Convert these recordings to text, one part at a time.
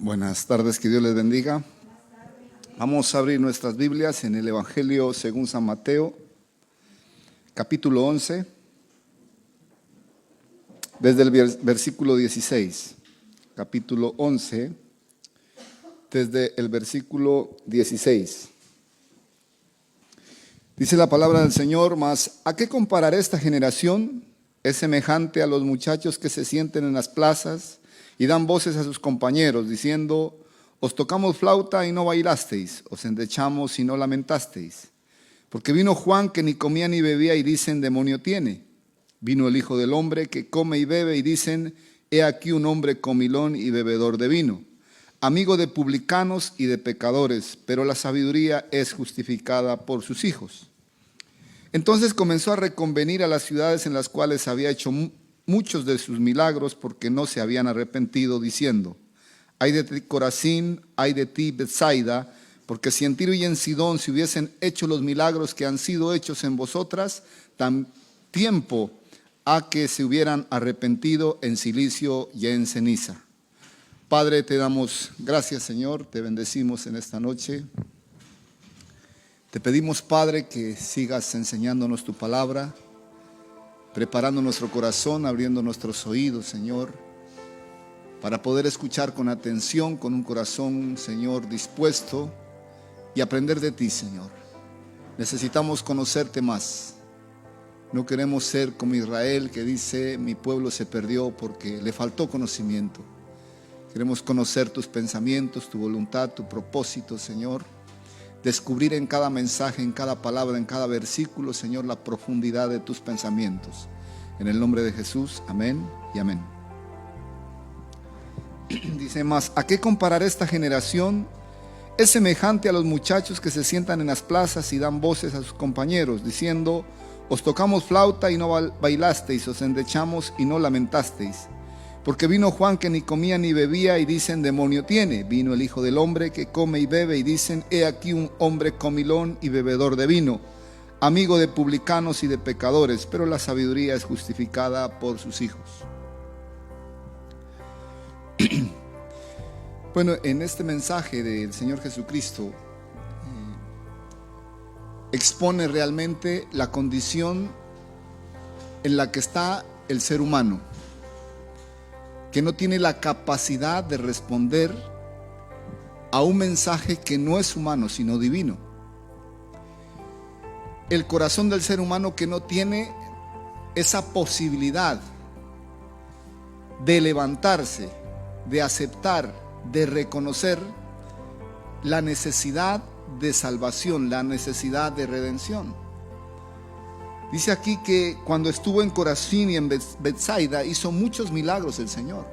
Buenas tardes, que Dios les bendiga. Vamos a abrir nuestras Biblias en el Evangelio según San Mateo, capítulo 11, desde el versículo 16. Capítulo 11, desde el versículo 16. Dice la palabra del Señor: mas ¿a qué compararé esta generación? Es semejante a los muchachos que se sienten en las plazas y dan voces a sus compañeros, diciendo: os tocamos flauta y no bailasteis, os endechamos y no lamentasteis. Porque vino Juan, que ni comía ni bebía, y dicen: demonio tiene. Vino el Hijo del Hombre, que come y bebe, y dicen: he aquí un hombre comilón y bebedor de vino, amigo de publicanos y de pecadores, pero la sabiduría es justificada por sus hijos. Entonces comenzó a reconvenir a las ciudades en las cuales había hecho muchos de sus milagros, porque no se habían arrepentido, diciendo: ay de ti, Corazín, ay de ti, Betsaida, porque si en Tiro y en Sidón se hubiesen hecho los milagros que han sido hechos en vosotras, tan tiempo a que se hubieran arrepentido en cilicio y en ceniza. Padre, te damos gracias, Señor, te bendecimos en esta noche. Te pedimos, Padre, que sigas enseñándonos tu palabra, preparando nuestro corazón, abriendo nuestros oídos, Señor, para poder escuchar con atención, con un corazón, Señor, dispuesto y aprender de ti, Señor. Necesitamos conocerte más. No queremos ser como Israel, que dice: mi pueblo se perdió porque le faltó conocimiento. Queremos conocer tus pensamientos, tu voluntad, tu propósito, Señor. Descubrir en cada mensaje, en cada palabra, en cada versículo, Señor, la profundidad de tus pensamientos. En el nombre de Jesús, amén y amén. Dice: mas ¿a qué compararé esta generación? Es semejante a los muchachos que se sientan en las plazas y dan voces a sus compañeros, diciendo: os tocamos flauta y no bailasteis, os endechamos y no lamentasteis. Porque vino Juan, que ni comía ni bebía, y dicen: demonio tiene. Vino el Hijo del Hombre, que come y bebe, y dicen: he aquí un hombre comilón y bebedor de vino, amigo de publicanos y de pecadores, pero la sabiduría es justificada por sus hijos. Bueno, en este mensaje del Señor Jesucristo expone realmente la condición en la que está el ser humano, que no tiene la capacidad de responder a un mensaje que no es humano, sino divino. El corazón del ser humano que no tiene esa posibilidad de levantarse, de aceptar, de reconocer la necesidad de salvación, la necesidad de redención. Dice aquí que cuando estuvo en Corazín y en Betsaida hizo muchos milagros el Señor.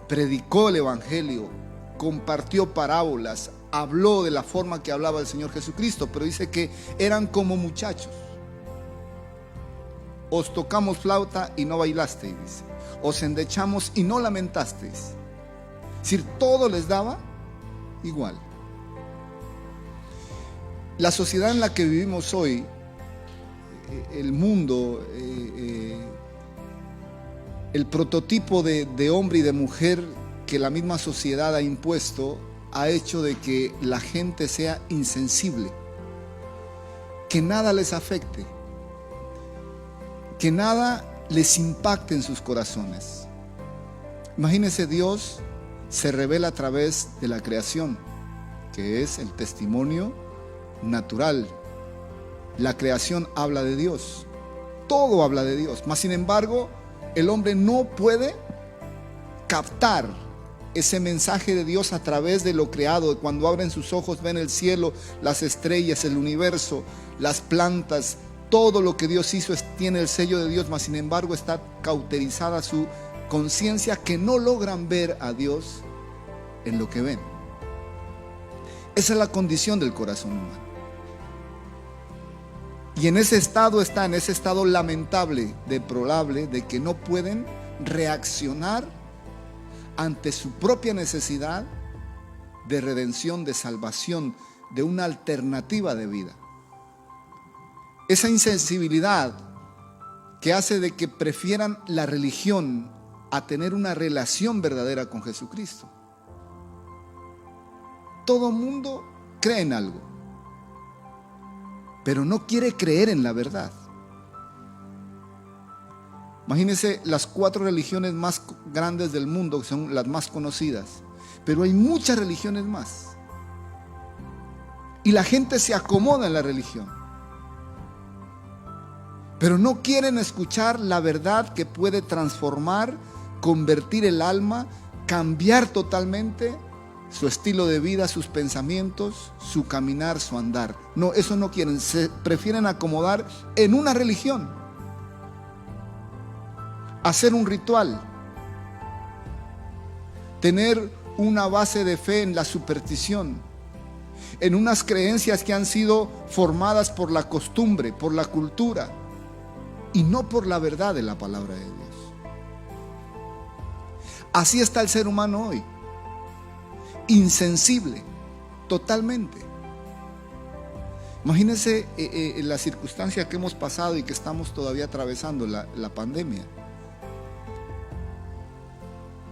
Predicó el Evangelio, compartió parábolas, habló de la forma que hablaba el Señor Jesucristo, pero dice que eran como muchachos. Os tocamos flauta y no bailasteis, dice. Os endechamos y no lamentasteis. Es decir, todo les daba igual. La sociedad en la que vivimos hoy, el mundo, el prototipo de hombre y de mujer que la misma sociedad ha impuesto, ha hecho de que la gente sea insensible, que nada les afecte, que nada les impacte en sus corazones. Imagínense, Dios se revela a través de la creación, que es el testimonio natural. La creación habla de Dios, todo habla de Dios, mas sin embargo el hombre no puede captar ese mensaje de Dios a través de lo creado. Cuando abren sus ojos ven el cielo, las estrellas, el universo, las plantas, todo lo que Dios hizo tiene el sello de Dios, mas sin embargo está cauterizada su conciencia, que no logran ver a Dios en lo que ven. Esa es la condición del corazón humano. Y en ese estado está, en ese estado lamentable, deplorable, de que no pueden reaccionar ante su propia necesidad de redención, de salvación, de una alternativa de vida. Esa insensibilidad que hace de que prefieran la religión a tener una relación verdadera con Jesucristo. Todo mundo cree en algo, pero no quiere creer en la verdad. Imagínense las 4 religiones más grandes del mundo, que son las más conocidas, pero hay muchas religiones más. Y la gente se acomoda en la religión, pero no quieren escuchar la verdad que puede transformar, convertir el alma, cambiar totalmente su estilo de vida, sus pensamientos, su caminar, su andar. No, eso no quieren, se prefieren acomodar en una religión, hacer un ritual, tener una base de fe en la superstición, en unas creencias que han sido formadas por la costumbre, por la cultura, y no por la verdad de la palabra de Dios. Así está el ser humano hoy, insensible, totalmente. Imagínense la circunstancia que hemos pasado y que estamos todavía atravesando, la pandemia.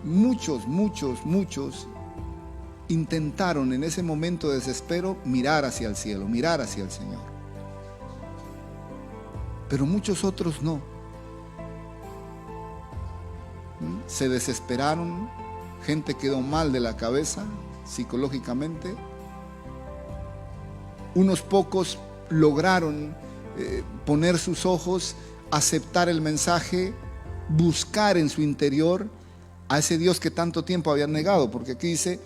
Muchos intentaron en ese momento de desespero mirar hacia el cielo, mirar hacia el Señor. Pero muchos otros no. Se desesperaron, gente quedó mal de la cabeza psicológicamente. Unos pocos lograron poner sus ojos, aceptar el mensaje, buscar en su interior a ese Dios que tanto tiempo habían negado, porque aquí dice: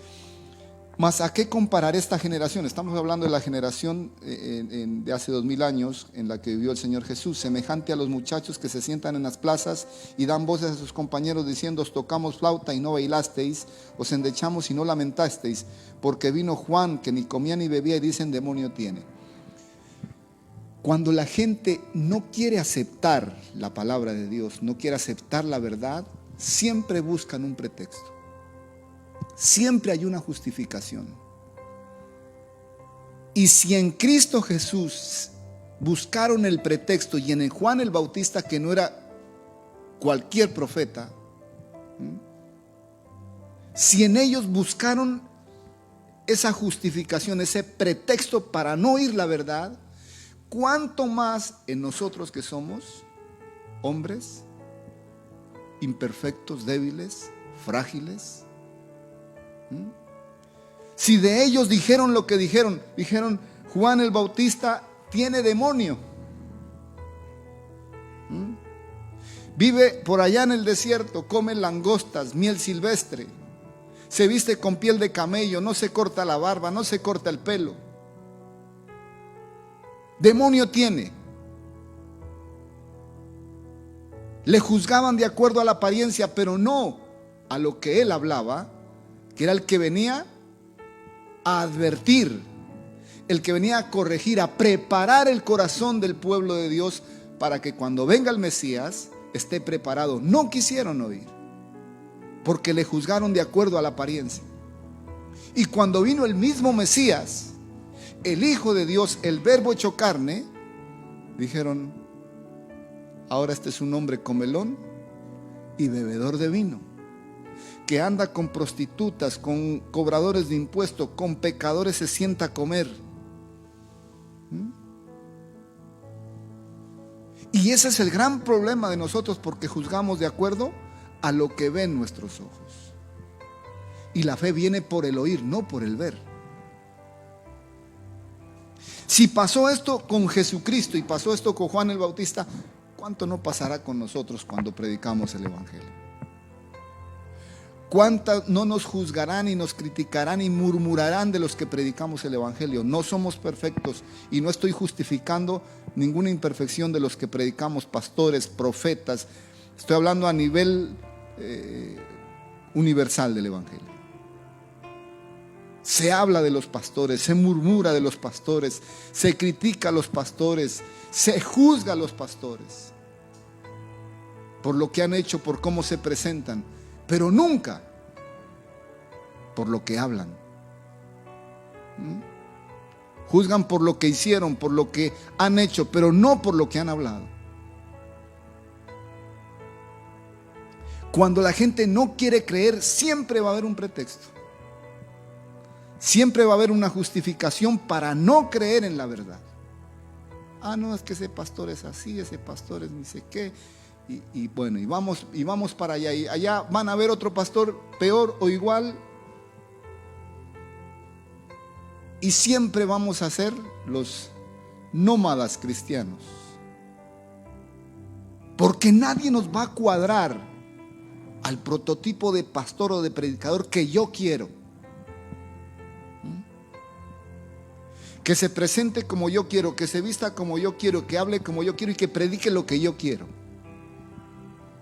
mas ¿a qué comparar esta generación? Estamos hablando de la generación de hace 2000 años en la que vivió el Señor Jesús, semejante a los muchachos que se sientan en las plazas y dan voces a sus compañeros diciendo: os tocamos flauta y no bailasteis, os endechamos y no lamentasteis, porque vino Juan que ni comía ni bebía y dicen: demonio tiene. Cuando la gente no quiere aceptar la palabra de Dios, no quiere aceptar la verdad, siempre buscan un pretexto. Siempre hay una justificación. Y si en Cristo Jesús buscaron el pretexto, y en Juan el Bautista, que no era cualquier profeta, si en ellos buscaron esa justificación, ese pretexto para no oír la verdad, ¿cuánto más en nosotros que somos hombres imperfectos, débiles, frágiles? Si de ellos dijeron lo que dijeron, Juan el Bautista tiene demonio, vive por allá en el desierto, come langostas, miel silvestre, se viste con piel de camello, no se corta la barba, no se corta el pelo, demonio tiene. Le juzgaban de acuerdo a la apariencia, pero no a lo que él hablaba, que era el que venía a advertir, el que venía a corregir, a preparar el corazón del pueblo de Dios para que cuando venga el Mesías esté preparado. No quisieron oír, porque le juzgaron de acuerdo a la apariencia. Y cuando vino el mismo Mesías, el Hijo de Dios, el Verbo hecho carne, dijeron: ahora este es un hombre comelón y bebedor de vino, que anda con prostitutas, con cobradores de impuestos, con pecadores se sienta a comer. Y ese es el gran problema de nosotros, porque juzgamos de acuerdo a lo que ven nuestros ojos. Y la fe viene por el oír, no por el ver. Si pasó esto con Jesucristo y pasó esto con Juan el Bautista, ¿cuánto no pasará con nosotros cuando predicamos el Evangelio? ¿Cuántas no nos juzgarán y nos criticarán y murmurarán de los que predicamos el Evangelio? No somos perfectos y no estoy justificando ninguna imperfección de los que predicamos, pastores, profetas. Estoy hablando a nivel universal del Evangelio. Se habla de los pastores, se murmura de los pastores, se critica a los pastores, se juzga a los pastores por lo que han hecho, por cómo se presentan, pero nunca por lo que hablan. Juzgan por lo que hicieron, por lo que han hecho, pero no por lo que han hablado. Cuando la gente no quiere creer, siempre va a haber un pretexto. Siempre va a haber una justificación para no creer en la verdad. Ah, no, es que ese pastor es así, ese pastor es ni sé qué. Y bueno, y vamos para allá. Y allá van a ver otro pastor peor o igual. Y siempre vamos a ser los nómadas cristianos. Porque nadie nos va a cuadrar al prototipo de pastor o de predicador que yo quiero. Que se presente como yo quiero, que se vista como yo quiero, que hable como yo quiero y que predique lo que yo quiero.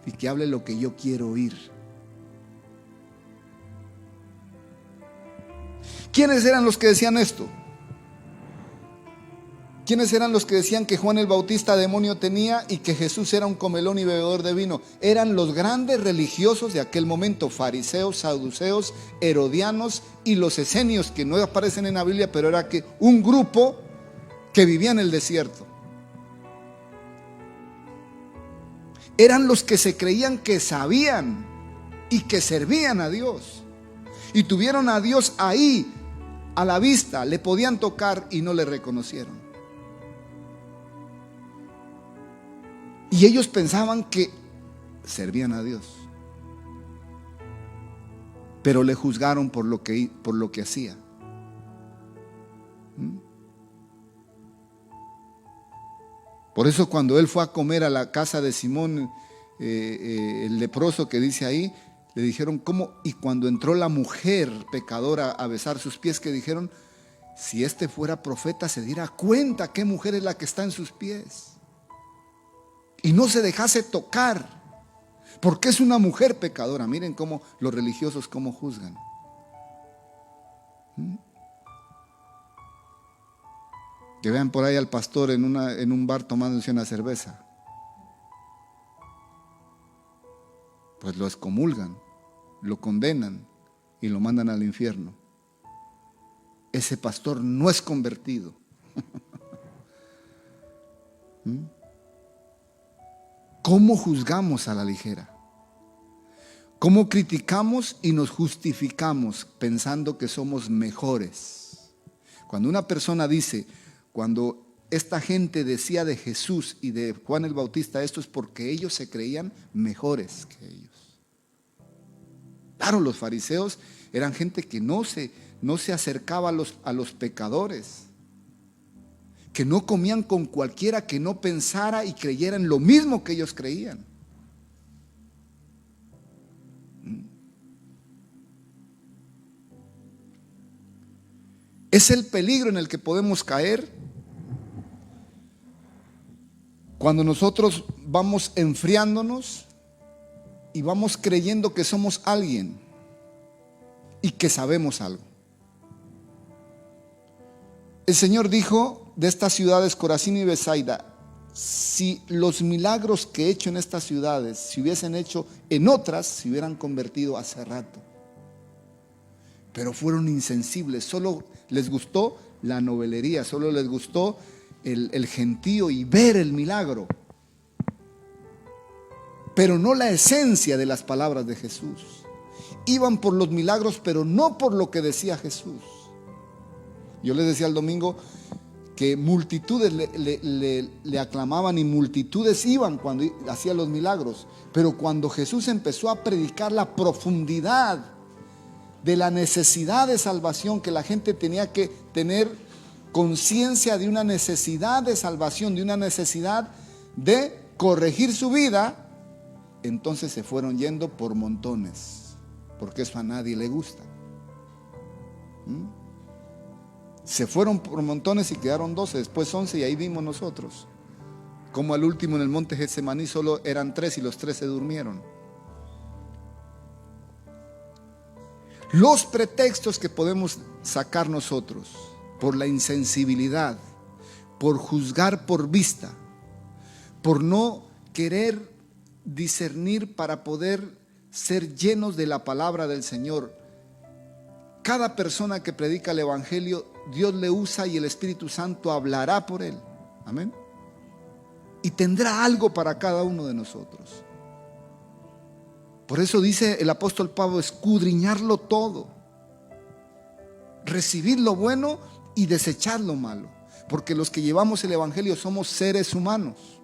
Y que hable lo que yo quiero oír. ¿Quiénes eran los que decían esto? ¿Quiénes eran los que decían que Juan el Bautista demonio tenía y que Jesús era un comelón y bebedor de vino? Eran los grandes religiosos de aquel momento, fariseos, saduceos, herodianos y los esenios, que no aparecen en la Biblia, pero era que un grupo que vivía en el desierto. Eran los que se creían que sabían y que servían a Dios. Y tuvieron a Dios ahí, a la vista, le podían tocar y no le reconocieron. Y ellos pensaban que servían a Dios, pero le juzgaron por lo que hacía. Por eso cuando él fue a comer a la casa de Simón, el leproso que dice ahí, le dijeron ¿cómo? Y cuando entró la mujer pecadora a besar sus pies, que dijeron, si este fuera profeta se diera cuenta qué mujer es la que está en sus pies. Y no se dejase tocar, porque es una mujer pecadora. Miren cómo los religiosos cómo juzgan. Que vean por ahí al pastor en un bar tomándose una cerveza. Pues lo excomulgan, lo condenan y lo mandan al infierno. Ese pastor no es convertido. ¿Cómo juzgamos a la ligera? ¿Cómo criticamos y nos justificamos pensando que somos mejores? Cuando una persona dice, cuando esta gente decía de Jesús y de Juan el Bautista, esto es porque ellos se creían mejores que ellos. Claro, los fariseos eran gente que no se acercaba a los pecadores, que no comían con cualquiera que no pensara y creyera en lo mismo que ellos creían. Es el peligro en el que podemos caer cuando nosotros vamos enfriándonos y vamos creyendo que somos alguien y que sabemos algo. El Señor dijo de estas ciudades, Corazín y Betsaida, si los milagros que he hecho en estas ciudades se hubiesen hecho en otras, se hubieran convertido hace rato. Pero fueron insensibles, solo les gustó la novelería, solo les gustó el gentío y ver el milagro, pero no la esencia de las palabras de Jesús. Iban por los milagros, pero no por lo que decía Jesús. Yo les decía el domingo que multitudes le aclamaban y multitudes iban cuando hacía los milagros. Pero cuando Jesús empezó a predicar la profundidad de la necesidad de salvación, que la gente tenía que tener conciencia de una necesidad de salvación, de una necesidad de corregir su vida, entonces se fueron yendo por montones, porque eso a nadie le gusta. Se fueron por montones y quedaron 12, después 11, y ahí vimos nosotros como al último en el monte Getsemaní solo eran 3 y los 3 se durmieron. Los pretextos que podemos sacar nosotros por la insensibilidad, por juzgar por vista, por no querer discernir para poder ser llenos de la palabra del Señor. Cada persona que predica el Evangelio, Dios le usa y el Espíritu Santo hablará por él. Amén. Y tendrá algo para cada uno de nosotros. Por eso dice el apóstol Pablo, escudriñarlo todo. recibir lo bueno y desechar lo malo. Porque los que llevamos el evangelio somos seres humanos,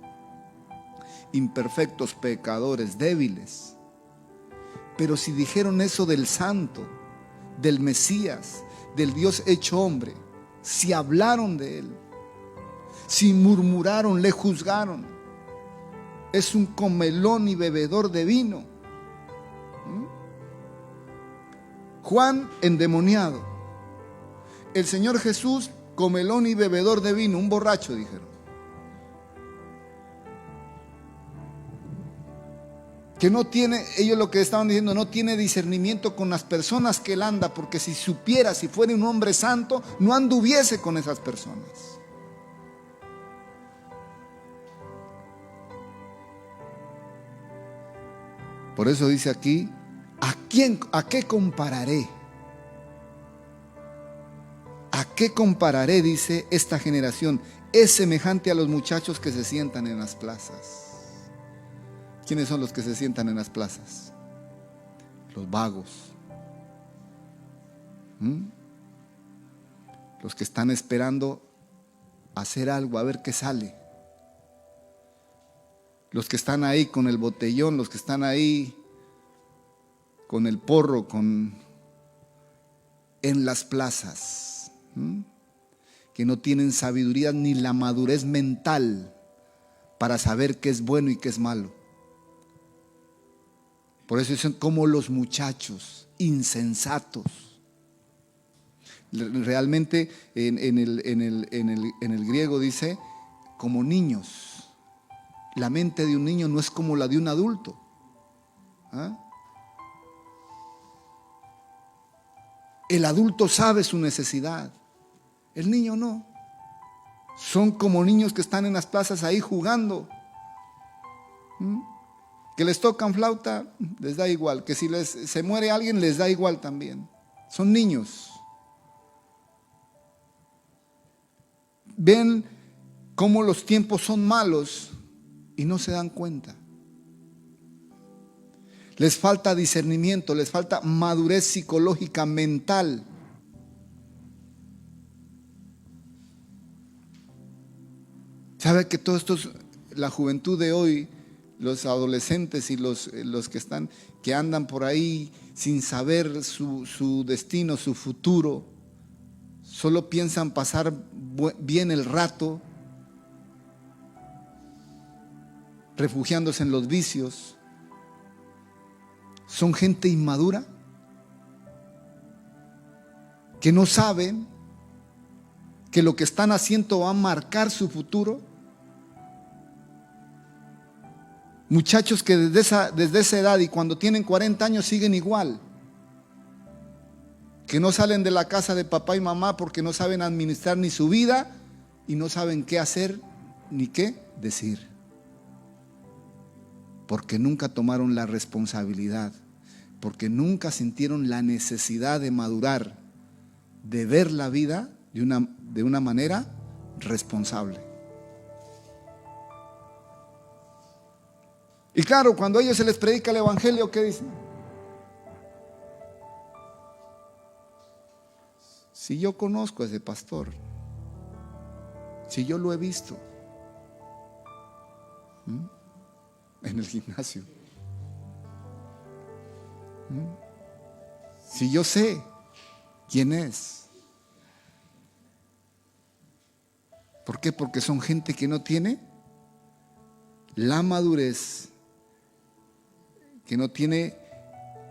imperfectos, pecadores, débiles. Pero si dijeron eso del santo, del Mesías, del Dios hecho hombre, si hablaron de él, si murmuraron, le juzgaron, es un comelón y bebedor de vino. Juan, endemoniado. El Señor Jesús, comelón y bebedor de vino, un borracho, dijeron. Que no tiene, ellos lo que estaban diciendo, no tiene discernimiento con las personas que él anda, porque si supiera, si fuera un hombre santo, no anduviese con esas personas. Por eso dice aquí, ¿a qué compararé? ¿A qué compararé? Dice, esta generación es semejante a los muchachos que se sientan en las plazas. ¿Quiénes son los que se sientan en las plazas? Los vagos. Los que están esperando hacer algo, a ver qué sale. Los que están ahí con el botellón, los que están ahí con el porro, en las plazas, que no tienen sabiduría ni la madurez mental para saber qué es bueno y qué es malo. Por eso son como los muchachos insensatos. Realmente en el griego dice como niños. La mente de un niño no es como la de un adulto. El adulto sabe su necesidad, el niño no. Son como niños que están en las plazas ahí jugando. Que les tocan flauta, les da igual. Que si se muere alguien, les da igual también. Son niños. Ven cómo los tiempos son malos y no se dan cuenta. Les falta discernimiento, les falta madurez psicológica, mental. ¿Sabe que todo esto es la juventud de hoy? Los adolescentes y los que andan por ahí sin saber su destino, su futuro, solo piensan pasar bien el rato, refugiándose en los vicios. Son gente inmadura, que no saben que lo que están haciendo va a marcar su futuro. Muchachos que desde esa edad y cuando tienen 40 años siguen igual. Que no salen de la casa de papá y mamá porque no saben administrar ni su vida y no saben qué hacer ni qué decir. Porque nunca tomaron la responsabilidad, porque nunca sintieron la necesidad de madurar, de ver la vida de una manera responsable. Y claro, cuando a ellos se les predica el evangelio, ¿qué dicen? Si yo conozco a ese pastor, si yo lo he visto en el gimnasio, si yo sé quién es. ¿Por qué? Porque son gente que no tiene la madurez, que no tiene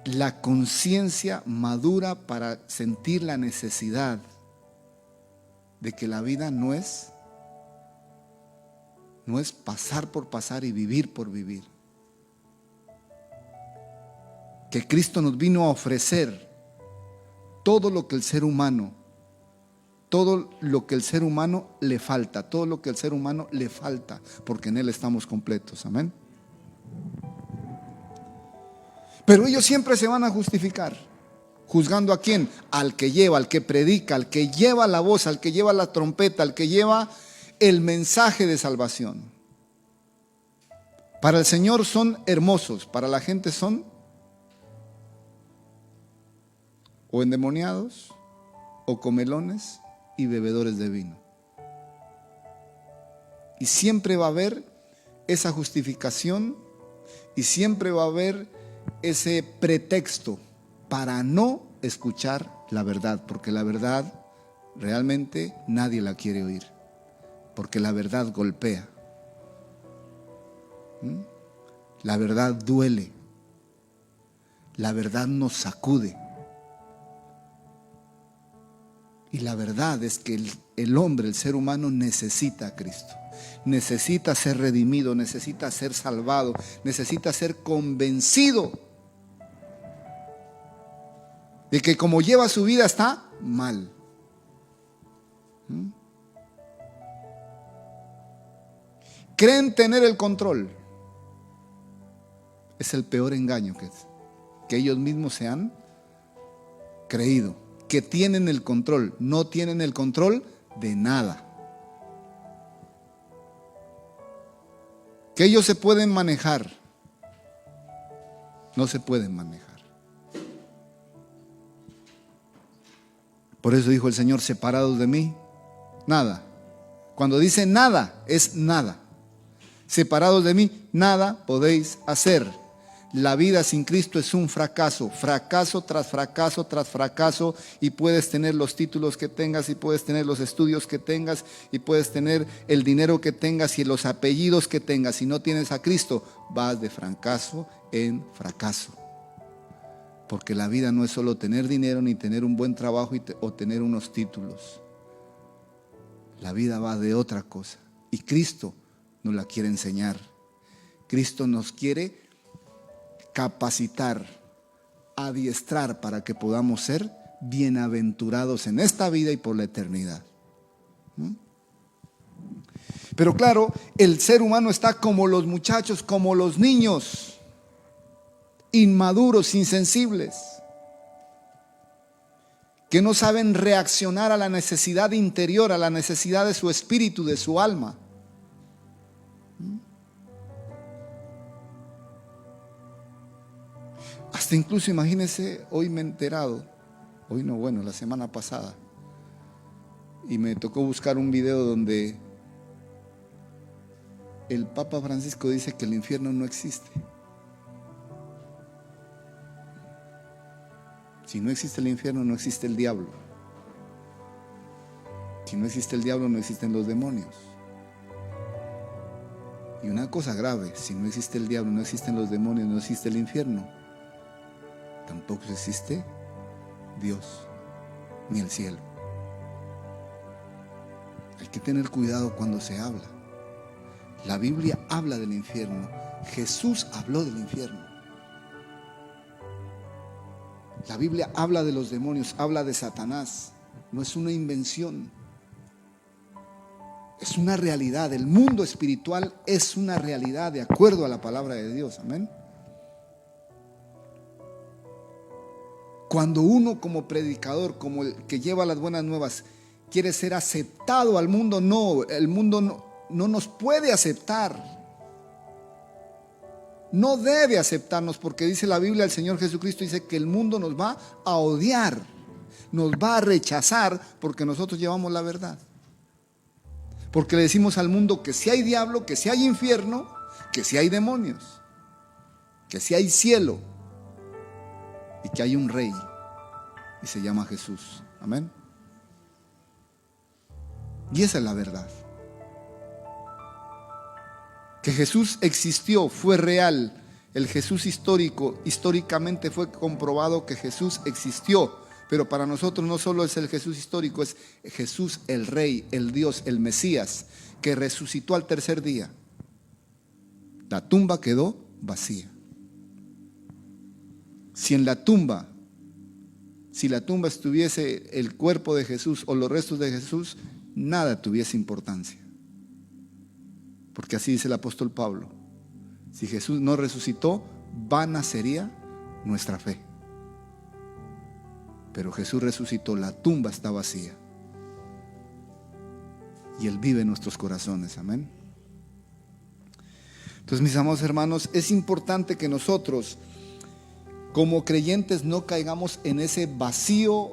la conciencia madura para sentir la necesidad de que la vida no es pasar por pasar y vivir por vivir. Que Cristo nos vino a ofrecer todo lo que el ser humano le falta, todo lo que el ser humano le falta, porque en Él estamos completos, amén. Pero ellos siempre se van a justificar. ¿Juzgando a quién? Al que lleva, al que predica, al que lleva la voz, al que lleva la trompeta, al que lleva el mensaje de salvación. Para el Señor son hermosos, para la gente son o endemoniados o comelones y bebedores de vino. Y siempre va a haber esa justificación y siempre va a haber ese pretexto para no escuchar la verdad, porque la verdad realmente nadie la quiere oír, porque la verdad golpea. La verdad duele, la verdad nos sacude. Y la verdad es que el hombre, el ser humano, necesita a Cristo. Necesita ser redimido, necesita ser salvado, necesita ser convencido de que como lleva su vida está mal. Creen tener el control. Es el peor engaño que ellos mismos se han creído. Que tienen el control, no tienen el control de nada. Que ellos se pueden manejar, no se pueden manejar. Por eso dijo el Señor: separados de mí, nada. Cuando dice nada, es nada. Separados de mí, nada podéis hacer. La vida sin Cristo es un fracaso, fracaso tras fracaso tras fracaso, y puedes tener los títulos que tengas, y puedes tener los estudios que tengas, y puedes tener el dinero que tengas y los apellidos que tengas. Si no tienes a Cristo, vas de fracaso en fracaso. Porque la vida no es solo tener dinero, ni tener un buen trabajo o tener unos títulos. La vida va de otra cosa, y Cristo nos la quiere enseñar. Cristo nos quiere capacitar, adiestrar para que podamos ser bienaventurados en esta vida y por la eternidad. Pero claro, el ser humano está como los muchachos, como los niños, inmaduros, insensibles, que no saben reaccionar a la necesidad interior, a la necesidad de su espíritu, de su alma. Hasta incluso, imagínense, hoy me he enterado, hoy no, bueno, la semana pasada, y me tocó buscar un video donde el Papa Francisco dice que el infierno no existe. Si no existe el infierno, no existe el diablo. Si no existe el diablo, no existen los demonios. Y una cosa grave: si no existe el diablo, no existen los demonios, no existe el infierno, tampoco existe Dios ni el cielo. Hay que tener cuidado cuando se habla. La Biblia habla del infierno. Jesús habló del infierno. La Biblia habla de los demonios, habla de Satanás. No es una invención, es una realidad. El mundo espiritual es una realidad de acuerdo a la palabra de Dios. Amén. Cuando uno, como predicador, como el que lleva las buenas nuevas, quiere ser aceptado al mundo, no, el mundo no nos puede aceptar. No debe aceptarnos, porque dice la Biblia, el Señor Jesucristo dice que el mundo nos va a odiar, nos va a rechazar, porque nosotros llevamos la verdad. Porque le decimos al mundo que si hay diablo, que si hay infierno, que si hay demonios, que si hay cielo, y que hay un rey, y se llama Jesús. Amén. Y esa es la verdad. Que Jesús existió, fue real. El Jesús histórico, históricamente fue comprobado que Jesús existió. Pero para nosotros no solo es el Jesús histórico, es Jesús el Rey, el Dios, el Mesías, que resucitó al tercer día. La tumba quedó vacía. Si la tumba estuviese el cuerpo de Jesús o los restos de Jesús, nada tuviese importancia. Porque así dice el apóstol Pablo: si Jesús no resucitó, vana sería nuestra fe. Pero Jesús resucitó, la tumba está vacía, y Él vive en nuestros corazones. Amén. Entonces, mis amados hermanos, es importante que nosotros, como creyentes, no caigamos en ese vacío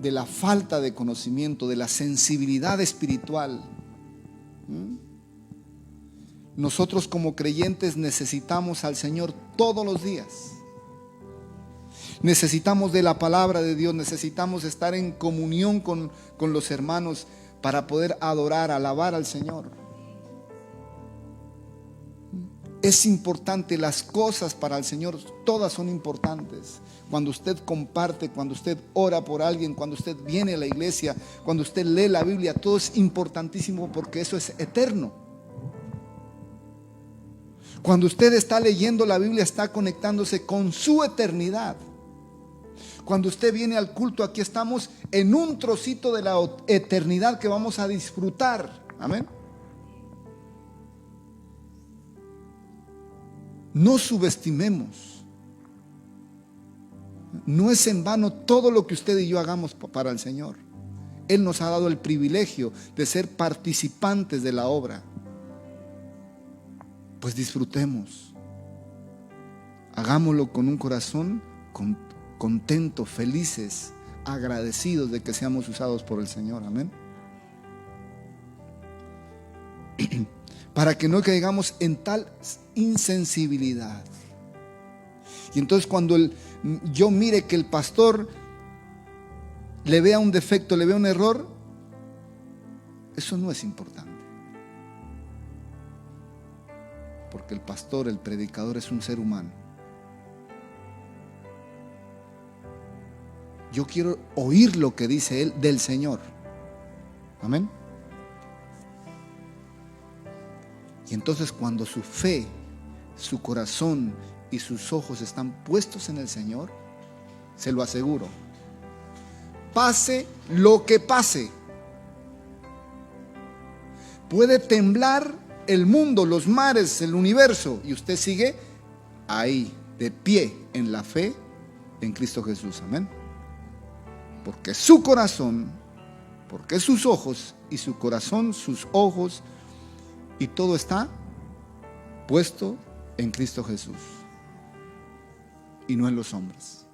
de la falta de conocimiento, de la sensibilidad espiritual. Nosotros como creyentes necesitamos al Señor todos los días. Necesitamos de la palabra de Dios, necesitamos estar en comunión con los hermanos para poder adorar, alabar al Señor. Es importante, las cosas para el Señor, todas son importantes. Cuando usted comparte, cuando usted ora por alguien, cuando usted viene a la iglesia, cuando usted lee la Biblia, todo es importantísimo porque eso es eterno. Cuando usted está leyendo la Biblia, está conectándose con su eternidad. Cuando usted viene al culto, aquí estamos en un trocito de la eternidad que vamos a disfrutar. Amén. No subestimemos. No es en vano todo lo que usted y yo hagamos para el Señor. Él nos ha dado el privilegio de ser participantes de la obra. Pues disfrutemos. Hagámoslo con un corazón contento, felices, agradecidos de que seamos usados por el Señor. Amén. Para que no caigamos en tal insensibilidad. Y entonces cuando yo mire que el pastor le vea un defecto, le vea un error, eso no es importante. Porque el pastor, el predicador es un ser humano. Yo quiero oír lo que dice él del Señor. Amén. Y entonces cuando su fe, su corazón y sus ojos están puestos en el Señor, se lo aseguro, pase lo que pase, puede temblar el mundo, los mares, el universo, y usted sigue ahí, de pie en la fe en Cristo Jesús. Amén. Porque su corazón, porque sus ojos y su corazón, sus ojos y todo está puesto en Cristo Jesús y no en los hombres.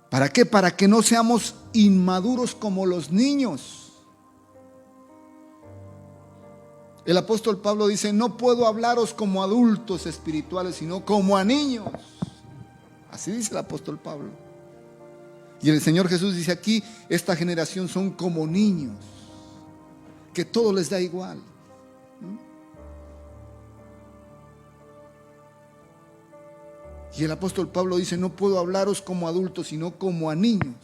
¿Para qué? Para que no seamos inmaduros como los niños. El apóstol Pablo dice: no puedo hablaros como adultos espirituales, sino como a niños. Así dice el apóstol Pablo. Y el Señor Jesús dice aquí: esta generación son como niños, que todo les da igual. Y el apóstol Pablo dice: no puedo hablaros como adultos, sino como a niños.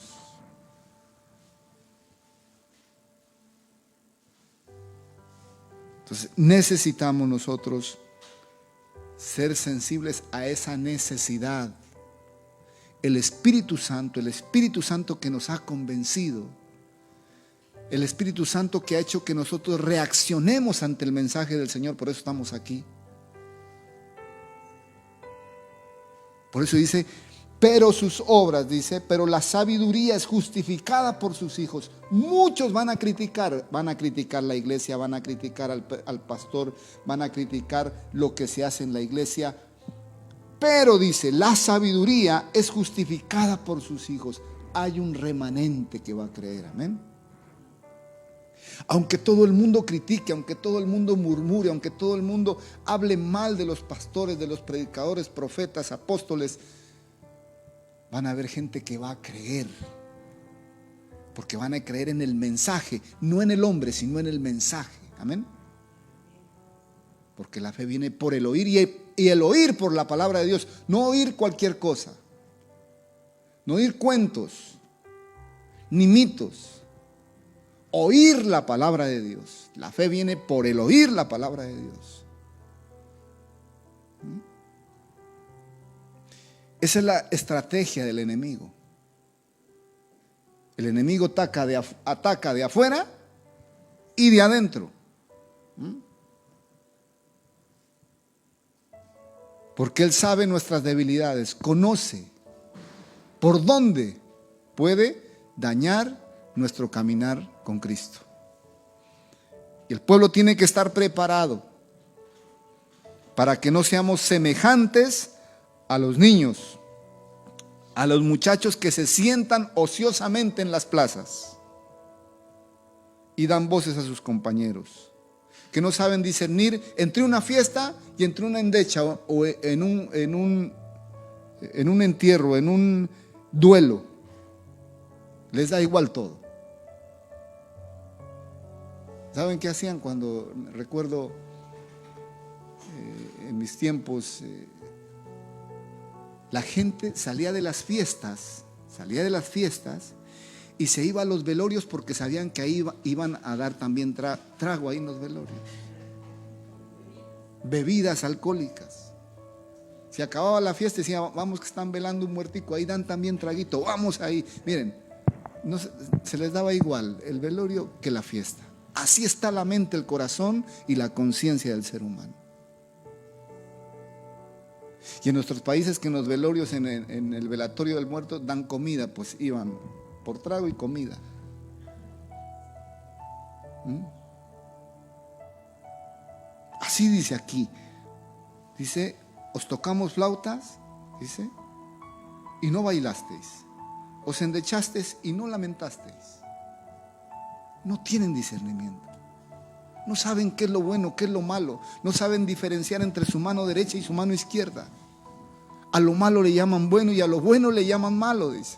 Entonces necesitamos nosotros ser sensibles a esa necesidad. El Espíritu Santo que nos ha convencido, el Espíritu Santo que ha hecho que nosotros reaccionemos ante el mensaje del Señor. Por eso estamos aquí. Por eso dice: pero sus obras, dice, pero la sabiduría es justificada por sus hijos. Muchos van a criticar la iglesia, van a criticar al pastor, van a criticar lo que se hace en la iglesia. Pero dice, la sabiduría es justificada por sus hijos. Hay un remanente que va a creer. Amén. Aunque todo el mundo critique, aunque todo el mundo murmure, aunque todo el mundo hable mal de los pastores, de los predicadores, profetas, apóstoles, van a haber gente que va a creer. Porque van a creer en el mensaje, no en el hombre, sino en el mensaje. Amén. Porque la fe viene por el oír, y el oír por la palabra de Dios. No oír cualquier cosa, no oír cuentos ni mitos. Oír la palabra de Dios. La fe viene por el oír la palabra de Dios. Esa es la estrategia del enemigo. El enemigo ataca de afuera y de adentro. Porque él sabe nuestras debilidades, conoce por dónde puede dañar nuestro caminar con Cristo. Y el pueblo tiene que estar preparado para que no seamos semejantes a los niños. a los muchachos que se sientan ociosamente en las plazas y dan voces a sus compañeros, que no saben discernir entre una fiesta y entre una endecha o en un entierro, en un duelo. Les da igual todo. ¿Saben qué hacían cuando, recuerdo en mis tiempos, la gente salía de las fiestas y se iba a los velorios porque sabían que ahí iban a dar también trago ahí en los velorios? Bebidas alcohólicas. Se acababa la fiesta y decían, vamos que están velando un muertico, ahí dan también traguito, vamos ahí. Miren, no se les daba igual el velorio que la fiesta. Así está la mente, el corazón y la conciencia del ser humano. Y en nuestros países, que en los velorios, en el velatorio del muerto, dan comida, pues iban por trago y comida. Así dice aquí. Dice, os tocamos flautas, dice, y no bailasteis. Os endechasteis y no lamentasteis. No tienen discernimiento. No saben qué es lo bueno, qué es lo malo. No saben diferenciar entre su mano derecha y su mano izquierda. A lo malo le llaman bueno y a lo bueno le llaman malo, dice.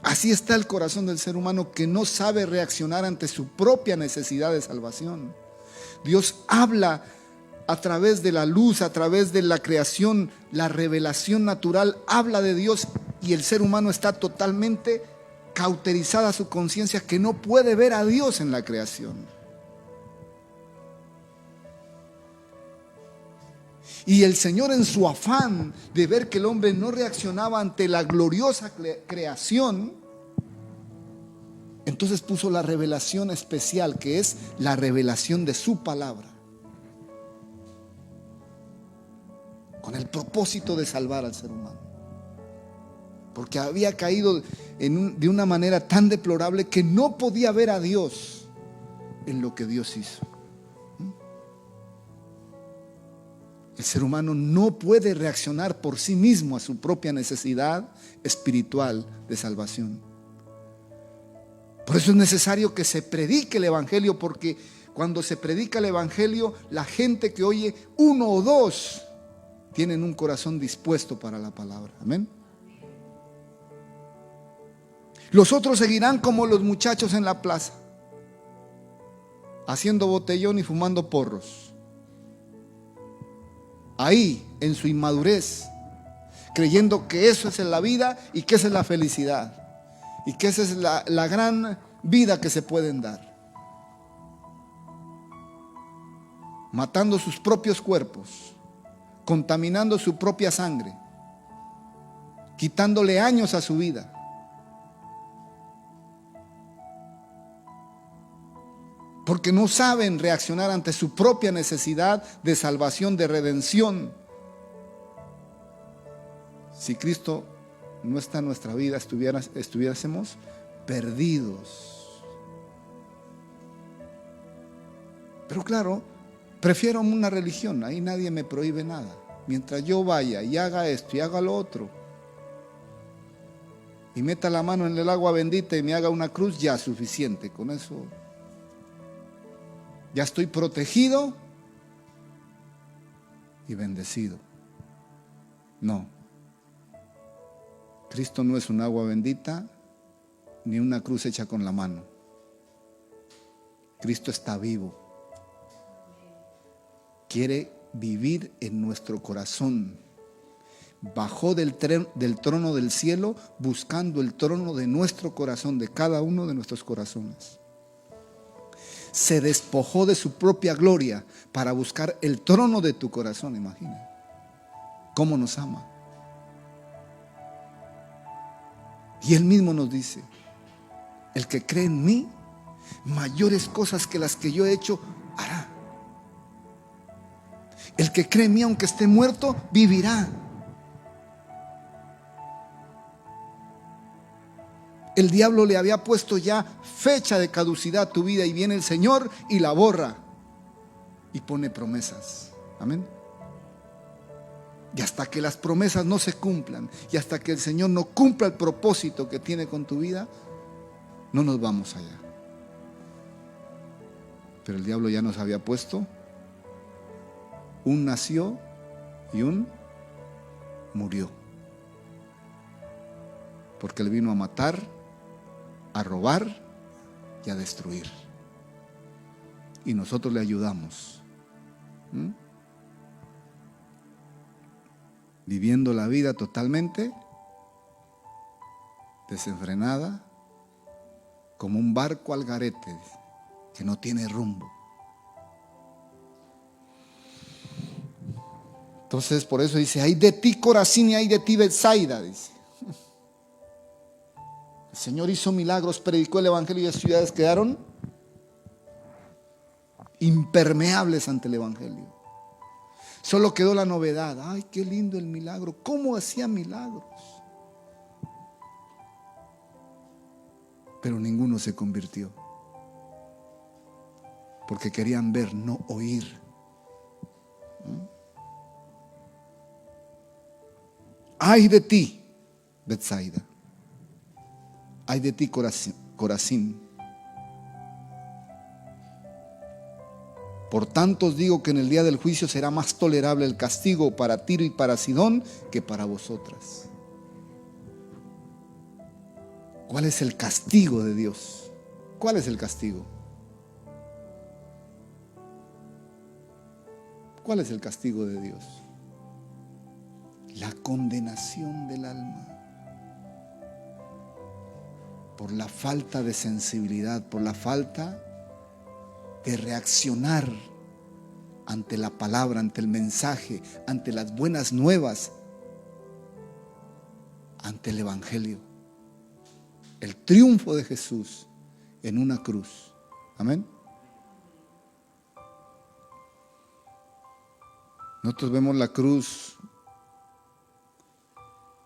Así está el corazón del ser humano, que no sabe reaccionar ante su propia necesidad de salvación. Dios habla a través de la luz, a través de la creación, la revelación natural, habla de Dios, y el ser humano está totalmente cauterizada su conciencia, que no puede ver a Dios en la creación. Y el Señor, en su afán de ver que el hombre no reaccionaba ante la gloriosa creación, entonces puso la revelación especial, que es la revelación de su palabra, con el propósito de salvar al ser humano. Porque había caído de una manera tan deplorable que no podía ver a Dios en lo que Dios hizo. El ser humano no puede reaccionar por sí mismo a su propia necesidad espiritual de salvación. Por eso es necesario que se predique el Evangelio, porque cuando se predica el Evangelio, la gente que oye, uno o dos, tienen un corazón dispuesto para la palabra. Amén. Los otros seguirán como los muchachos en la plaza, haciendo botellón y fumando porros. Ahí, en su inmadurez, creyendo que eso es la vida y que esa es la felicidad y que esa es la gran vida que se pueden dar. Matando sus propios cuerpos, contaminando su propia sangre, quitándole años a su vida. Porque no saben reaccionar ante su propia necesidad de salvación, de redención. Si Cristo no está en nuestra vida, estuviésemos perdidos. Pero claro, prefiero una religión, ahí nadie me prohíbe nada. Mientras yo vaya y haga esto y haga lo otro, y meta la mano en el agua bendita y me haga una cruz, ya es suficiente. Con eso ya estoy protegido y bendecido. No. Cristo no es un agua bendita ni una cruz hecha con la mano. Cristo está vivo. Quiere vivir en nuestro corazón. Bajó del trono del cielo buscando el trono de nuestro corazón, de cada uno de nuestros corazones. Se despojó de su propia gloria para buscar el trono de tu corazón. Imagina cómo nos ama. Y Él mismo nos dice: el que cree en mí, mayores cosas que las que yo he hecho hará. El que cree en mí, aunque esté muerto, vivirá. El diablo le había puesto ya fecha de caducidad a tu vida, y viene el Señor y la borra y pone promesas. Amén. Y hasta que las promesas no se cumplan, y hasta que el Señor no cumpla el propósito que tiene con tu vida, no nos vamos allá. Pero el diablo ya nos había puesto un nació y un murió. Porque Él vino a matar, a robar y a destruir. Y nosotros le ayudamos. Viviendo la vida totalmente desenfrenada, como un barco al garete que no tiene rumbo. Entonces, por eso dice: ay de ti, Corazín, y ay de ti, Betsaida, dice. El Señor hizo milagros, predicó el evangelio y las ciudades quedaron impermeables ante el evangelio. Solo quedó la novedad. Ay, qué lindo el milagro. ¿Cómo hacía milagros? Pero ninguno se convirtió. Porque querían ver, no oír. Ay de ti, Betsaida. Ay de ti, Corazín. Por tanto os digo que en el día del juicio será más tolerable el castigo para Tiro y para Sidón que para vosotras. ¿Cuál es el castigo de Dios? ¿Cuál es el castigo? ¿Cuál es el castigo de Dios? La condenación del alma. Por la falta de sensibilidad, por la falta de reaccionar ante la palabra, ante el mensaje, ante las buenas nuevas, ante el evangelio. El triunfo de Jesús en una cruz. Amén. Nosotros vemos la cruz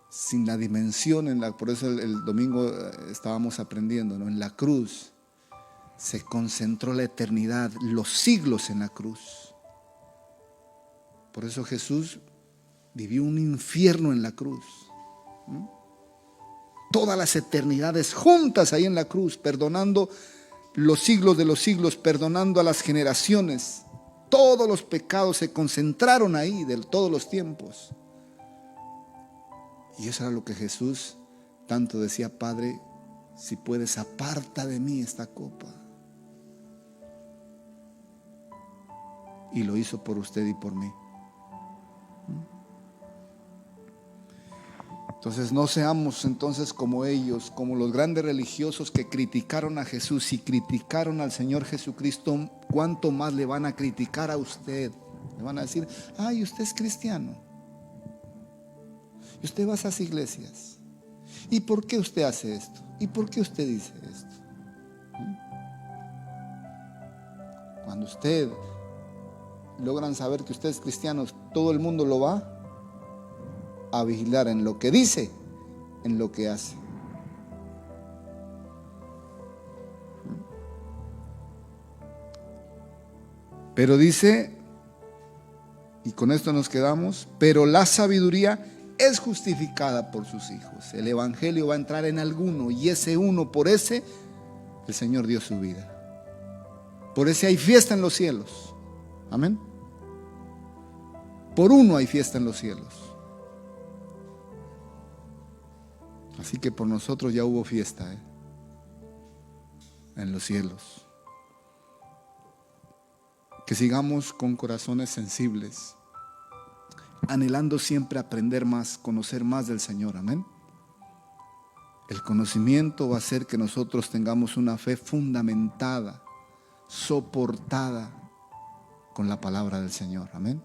sin la dimensión, por eso el domingo estábamos aprendiendo, ¿no? En la cruz se concentró la eternidad, los siglos en la cruz. Por eso Jesús vivió un infierno en la cruz. Todas las eternidades juntas ahí en la cruz, perdonando los siglos de los siglos, perdonando a las generaciones. Todos los pecados se concentraron ahí de todos los tiempos. Y eso era lo que Jesús tanto decía: Padre, si puedes, aparta de mí esta copa. Y lo hizo por usted y por mí. Entonces no seamos entonces como ellos, como los grandes religiosos que criticaron a Jesús y criticaron al Señor Jesucristo. ¿Cuánto más le van a criticar a usted? Le van a decir: ay, usted es cristiano, y usted va a esas iglesias, ¿y por qué usted hace esto? ¿Y por qué usted dice esto? Cuando usted logran saber que usted es cristiano, todo el mundo lo va a vigilar en lo que dice, en lo que hace. Pero dice, y con esto nos quedamos, pero la sabiduría es justificada por sus hijos. El evangelio va a entrar en alguno, y ese uno, por ese el Señor dio su vida. Por ese hay fiesta en los cielos. Amén. Por uno hay fiesta en los cielos. Así que por nosotros ya hubo fiesta, en los cielos. Que sigamos con corazones sensibles, anhelando siempre aprender más, conocer más del Señor. Amén. El conocimiento va a hacer que nosotros tengamos una fe fundamentada, soportada con la palabra del Señor. Amén.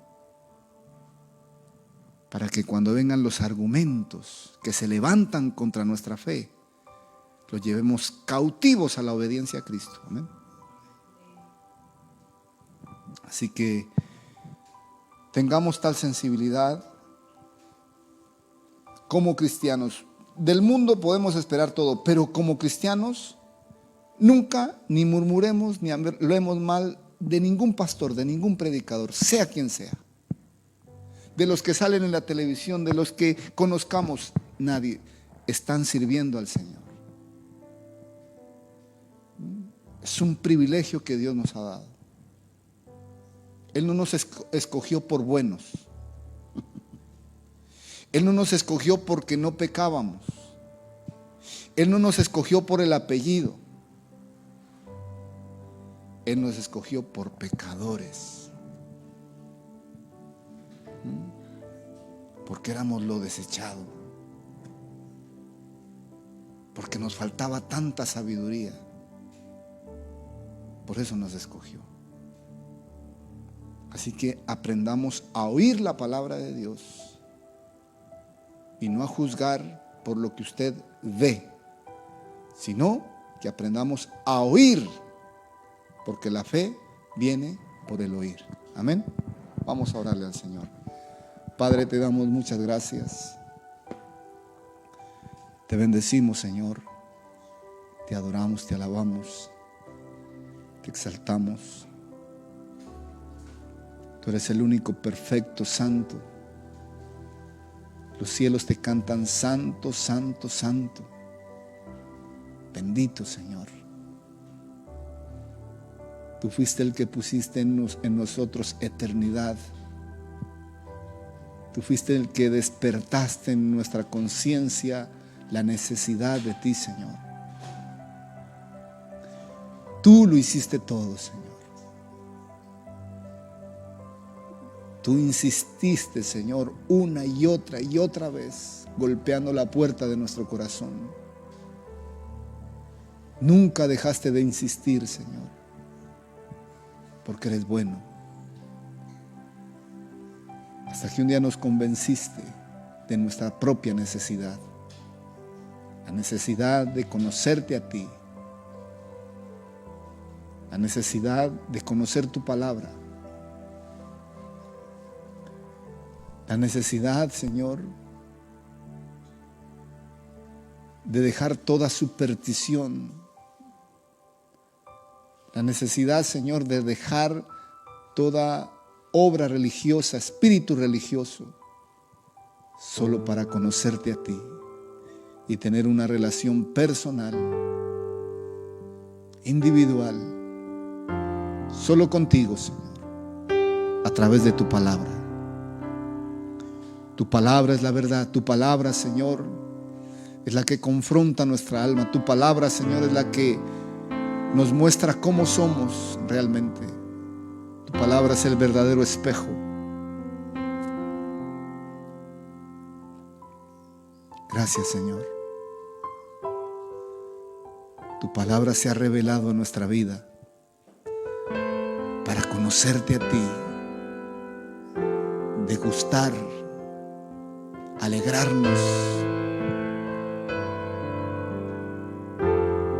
Para que cuando vengan los argumentos que se levantan contra nuestra fe, los llevemos cautivos a la obediencia a Cristo. Amén. Así que tengamos tal sensibilidad como cristianos. Del mundo podemos esperar todo, pero como cristianos nunca ni murmuremos ni hablemos mal de ningún pastor, de ningún predicador, sea quien sea. de los que salen en la televisión, de los que conozcamos, nadie. Están sirviendo al Señor. Es un privilegio que Dios nos ha dado. Él no nos escogió por buenos. Él no nos escogió porque no pecábamos. Él no nos escogió por el apellido. Él nos escogió por pecadores. Porque éramos lo desechado. Porque nos faltaba tanta sabiduría. Por eso nos escogió. Así que aprendamos a oír la palabra de Dios y no a juzgar por lo que usted ve, sino que aprendamos a oír, porque la fe viene por el oír. Amén. Vamos a orarle al Señor. Padre, te damos muchas gracias. Te bendecimos, Señor. Te adoramos, te alabamos, te exaltamos. Tú eres el único perfecto, santo. Los cielos te cantan santo, santo, santo. Bendito, Señor. Tú fuiste el que pusiste en nosotros eternidad. Tú fuiste el que despertaste en nuestra conciencia la necesidad de ti, Señor. Tú lo hiciste todo, Señor. Tú insististe, Señor, una y otra vez, golpeando la puerta de nuestro corazón. Nunca dejaste de insistir, Señor, porque eres bueno. Hasta que un día nos convenciste de nuestra propia necesidad, la necesidad de conocerte a ti, la necesidad de conocer tu palabra, la necesidad, Señor, de dejar toda superstición, la necesidad, Señor, de dejar toda obra religiosa, espíritu religioso, solo para conocerte a ti y tener una relación personal, individual, solo contigo, Señor, a través de tu palabra. Tu palabra es la verdad. Tu palabra, Señor, es la que confronta nuestra alma. Tu palabra, Señor, es la que nos muestra cómo somos realmente. Tu palabra es el verdadero espejo. Gracias, Señor. Tu palabra se ha revelado en nuestra vida para conocerte a ti, degustar, alegrarnos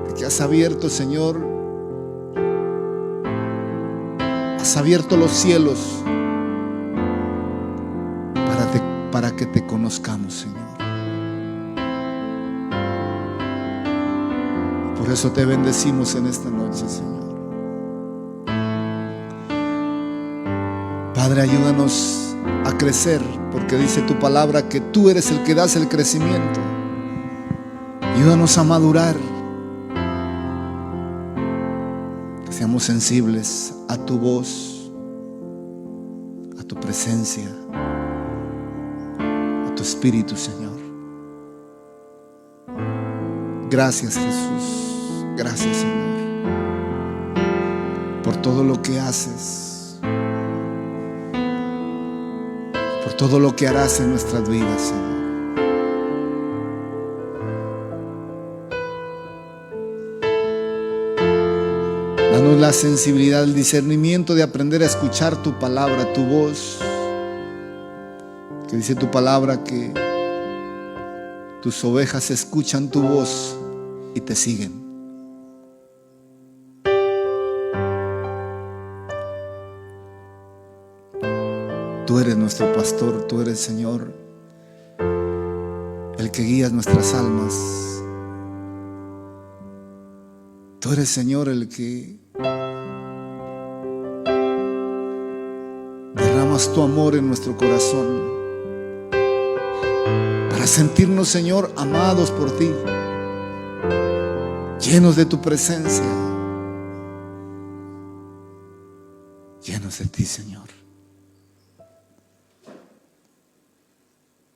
de que has abierto, Señor, has abierto los cielos para que te conozcamos, Señor. Por eso te bendecimos en esta noche, Señor. Padre, ayúdanos a crecer, porque dice tu palabra que tú eres el que das el crecimiento. Ayúdanos a madurar, que seamos sensibles a tu voz, a tu presencia, a tu espíritu, Señor. Gracias, Jesús. Gracias, Señor, por todo lo que haces, por todo lo que harás en nuestras vidas, Señor. Danos la sensibilidad, el discernimiento de aprender a escuchar tu palabra, tu voz, que dice tu palabra que tus ovejas escuchan tu voz y te siguen. Tú eres nuestro pastor, tú eres, Señor, el que guías nuestras almas. Tú eres, Señor, el que derrama derramas tu amor en nuestro corazón, para sentirnos, Señor, amados por ti, llenos de tu presencia, llenos de ti, Señor.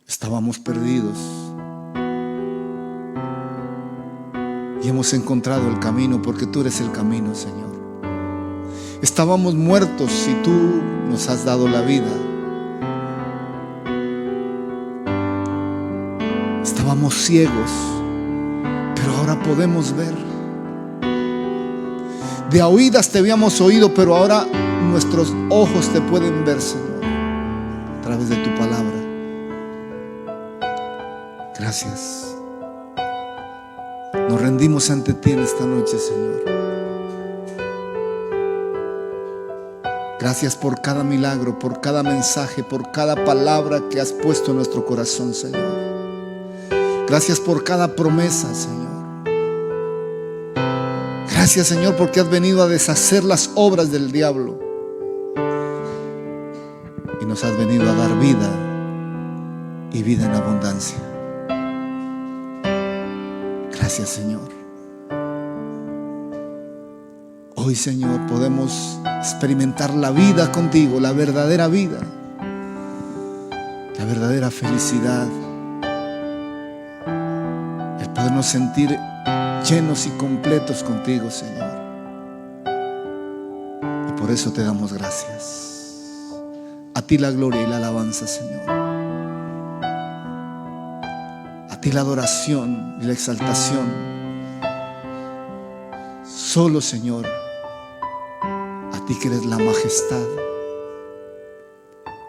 Estábamos perdidos y hemos encontrado el camino, porque tú eres el camino, Señor. Estábamos muertos y tú nos has dado la vida. Estábamos ciegos, pero ahora podemos ver. De a oídas te habíamos oído, pero ahora nuestros ojos te pueden ver, Señor, a través de tu palabra. Gracias. Nos rendimos ante ti en esta noche, Señor. Gracias por cada milagro, por cada mensaje, por cada palabra que has puesto en nuestro corazón, Señor. Gracias por cada promesa, Señor. Gracias, Señor, porque has venido a deshacer las obras del diablo y nos has venido a dar vida y vida en abundancia. Gracias, Señor. Hoy, Señor, podemos experimentar la vida contigo, la verdadera vida, la verdadera felicidad, el podernos sentir llenos y completos contigo, Señor. Y por eso te damos gracias. A ti la gloria y la alabanza, Señor. A ti la adoración y la exaltación. Solo, Señor, a ti que eres la majestad,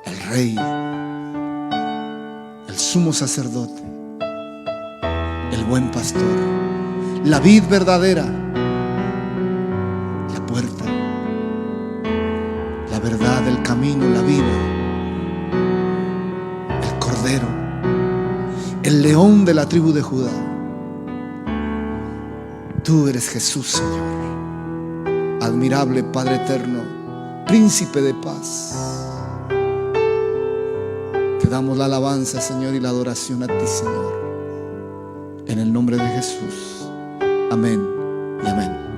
el Rey, el sumo sacerdote, el buen pastor, la vid verdadera, la puerta, la verdad, el camino, la vida, el Cordero, el león de la tribu de Judá. Tú eres Jesús, Señor, admirable Padre eterno, príncipe de paz. Te damos la alabanza, Señor, y la adoración a ti, Señor, en el nombre de Jesús. Amén y amén.